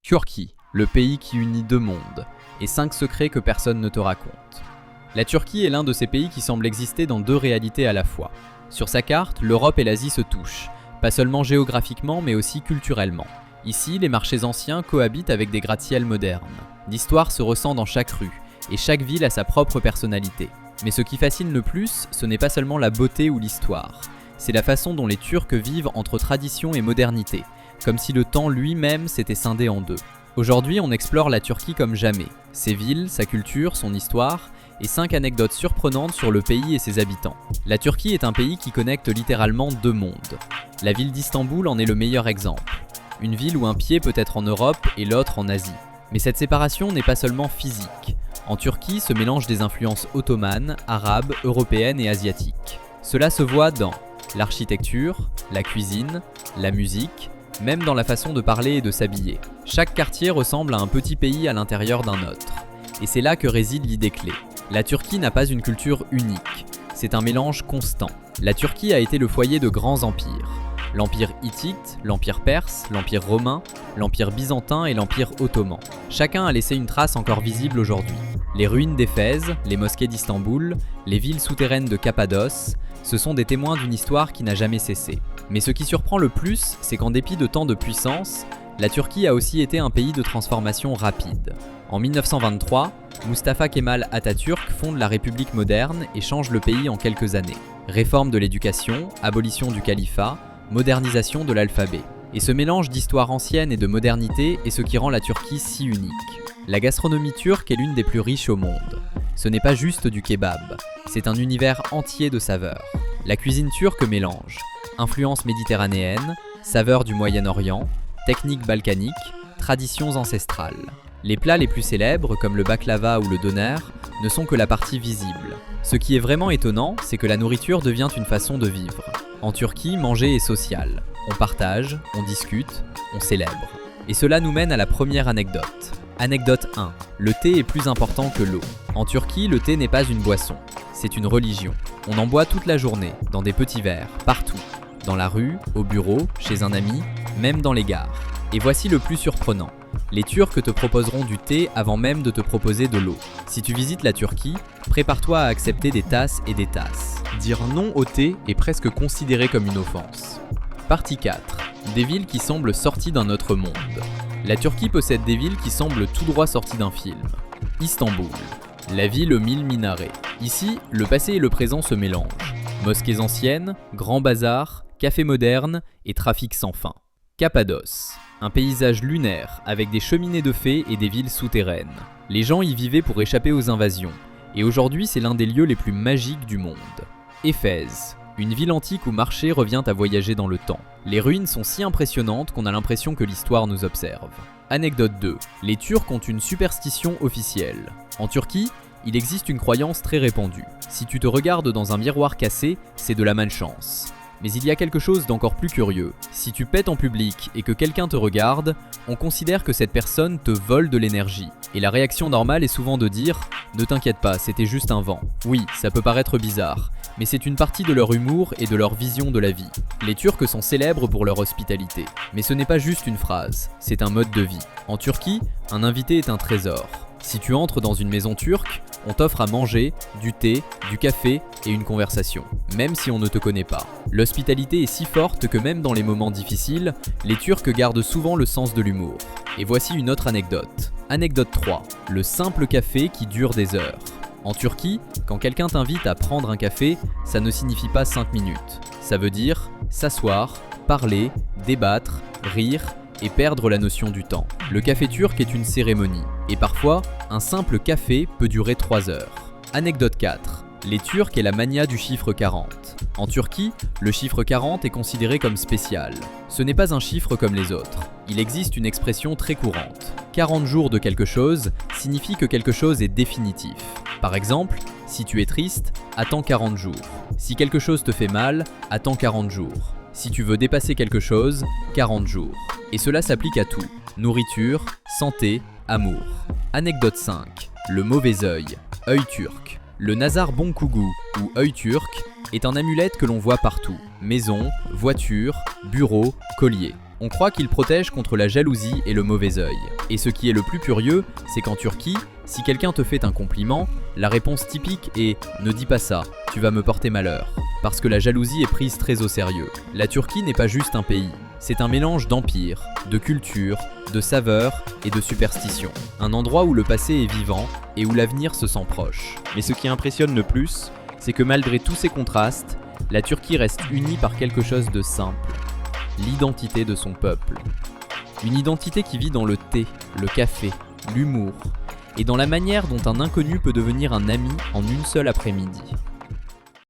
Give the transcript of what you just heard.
Turquie, le pays qui unit deux mondes, et 5 secrets que personne ne te raconte. La Turquie est l'un de ces pays qui semble exister dans deux réalités à la fois. Sur sa carte, l'Europe et l'Asie se touchent, pas seulement géographiquement mais aussi culturellement. Ici, les marchés anciens cohabitent avec des gratte-ciels modernes. L'histoire se ressent dans chaque rue, et chaque ville a sa propre personnalité. Mais ce qui fascine le plus, ce n'est pas seulement la beauté ou l'histoire, c'est la façon dont les Turcs vivent entre tradition et modernité, comme si le temps lui-même s'était scindé en deux. Aujourd'hui, on explore la Turquie comme jamais, ses villes, sa culture, son histoire, et 5 anecdotes surprenantes sur le pays et ses habitants. La Turquie est un pays qui connecte littéralement deux mondes. La ville d'Istanbul en est le meilleur exemple. Une ville où un pied peut être en Europe et l'autre en Asie. Mais cette séparation n'est pas seulement physique. En Turquie se mélangent des influences ottomanes, arabes, européennes et asiatiques. Cela se voit dans l'architecture, la cuisine, la musique, même dans la façon de parler et de s'habiller. Chaque quartier ressemble à un petit pays à l'intérieur d'un autre. Et c'est là que réside l'idée clé. La Turquie n'a pas une culture unique, c'est un mélange constant. La Turquie a été le foyer de grands empires. L'empire hittite, l'empire perse, l'empire romain, l'empire byzantin et l'empire ottoman. Chacun a laissé une trace encore visible aujourd'hui. Les ruines d'Éphèse, les mosquées d'Istanbul, les villes souterraines de Cappadoce, ce sont des témoins d'une histoire qui n'a jamais cessé. Mais ce qui surprend le plus, c'est qu'en dépit de tant de puissance, la Turquie a aussi été un pays de transformation rapide. En 1923, Mustafa Kemal Atatürk fonde la République moderne et change le pays en quelques années. Réforme de l'éducation, abolition du califat, modernisation de l'alphabet. Et ce mélange d'histoire ancienne et de modernité est ce qui rend la Turquie si unique. La gastronomie turque est l'une des plus riches au monde. Ce n'est pas juste du kebab, c'est un univers entier de saveurs. La cuisine turque mélange influence méditerranéenne, saveurs du Moyen-Orient, techniques balkaniques, traditions ancestrales. Les plats les plus célèbres, comme le baklava ou le doner, ne sont que la partie visible. Ce qui est vraiment étonnant, c'est que la nourriture devient une façon de vivre. En Turquie, manger est social. On partage, on discute, on célèbre. Et cela nous mène à la première anecdote. Anecdote 1. Le thé est plus important que l'eau. En Turquie, le thé n'est pas une boisson, c'est une religion. On en boit toute la journée, dans des petits verres, partout. Dans la rue, au bureau, chez un ami, même dans les gares. Et voici le plus surprenant. Les Turcs te proposeront du thé avant même de te proposer de l'eau. Si tu visites la Turquie, prépare-toi à accepter des tasses et des tasses. Dire non au thé est presque considéré comme une offense. Partie 4. Des villes qui semblent sorties d'un autre monde. La Turquie possède des villes qui semblent tout droit sorties d'un film. Istanbul, la ville aux 1000 minarets. Ici, le passé et le présent se mélangent. Mosquées anciennes, grands bazars, cafés modernes et trafic sans fin. Cappadoce, un paysage lunaire avec des cheminées de fées et des villes souterraines. Les gens y vivaient pour échapper aux invasions, et aujourd'hui c'est l'un des lieux les plus magiques du monde. Éphèse, une ville antique où marcher revient à voyager dans le temps. Les ruines sont si impressionnantes qu'on a l'impression que l'histoire nous observe. Anecdote 2. Les Turcs ont une superstition officielle. En Turquie, il existe une croyance très répandue. Si tu te regardes dans un miroir cassé, c'est de la malchance. Mais il y a quelque chose d'encore plus curieux. Si tu pètes en public et que quelqu'un te regarde, on considère que cette personne te vole de l'énergie. Et la réaction normale est souvent de dire « Ne t'inquiète pas, c'était juste un vent ». Oui, ça peut paraître bizarre, mais c'est une partie de leur humour et de leur vision de la vie. Les Turcs sont célèbres pour leur hospitalité. Mais ce n'est pas juste une phrase, c'est un mode de vie. En Turquie, un invité est un trésor. Si tu entres dans une maison turque, on t'offre à manger, du thé, du café et une conversation, même si on ne te connaît pas. L'hospitalité est si forte que même dans les moments difficiles, les Turcs gardent souvent le sens de l'humour. Et voici une autre anecdote. Anecdote 3. Le simple café qui dure des heures. En Turquie, quand quelqu'un t'invite à prendre un café, ça ne signifie pas 5 minutes. Ça veut dire s'asseoir, parler, débattre, rire et perdre la notion du temps. Le café turc est une cérémonie, et parfois, un simple café peut durer 3 heures. Anecdote 4. Les Turcs et la mania du chiffre 40. En Turquie, le chiffre 40 est considéré comme spécial. Ce n'est pas un chiffre comme les autres. Il existe une expression très courante. 40 jours de quelque chose signifie que quelque chose est définitif. Par exemple, si tu es triste, attends 40 jours. Si quelque chose te fait mal, attends 40 jours. Si tu veux dépasser quelque chose, 40 jours. Et cela s'applique à tout. Nourriture, santé, amour. Anecdote 5. Le mauvais œil. Œil turc. Le nazar bonkougou, ou œil turc, est un amulette que l'on voit partout. Maison, voiture, bureau, collier. On croit qu'il protège contre la jalousie et le mauvais œil. Et ce qui est le plus curieux, c'est qu'en Turquie, si quelqu'un te fait un compliment, la réponse typique est « ne dis pas ça, tu vas me porter malheur ». Parce que la jalousie est prise très au sérieux. La Turquie n'est pas juste un pays, c'est un mélange d'empire, de culture, de saveurs et de superstitions. Un endroit où le passé est vivant et où l'avenir se sent proche. Mais ce qui impressionne le plus, c'est que malgré tous ces contrastes, la Turquie reste unie par quelque chose de simple. L'identité de son peuple. Une identité qui vit dans le thé, le café, l'humour, et dans la manière dont un inconnu peut devenir un ami en une seule après-midi.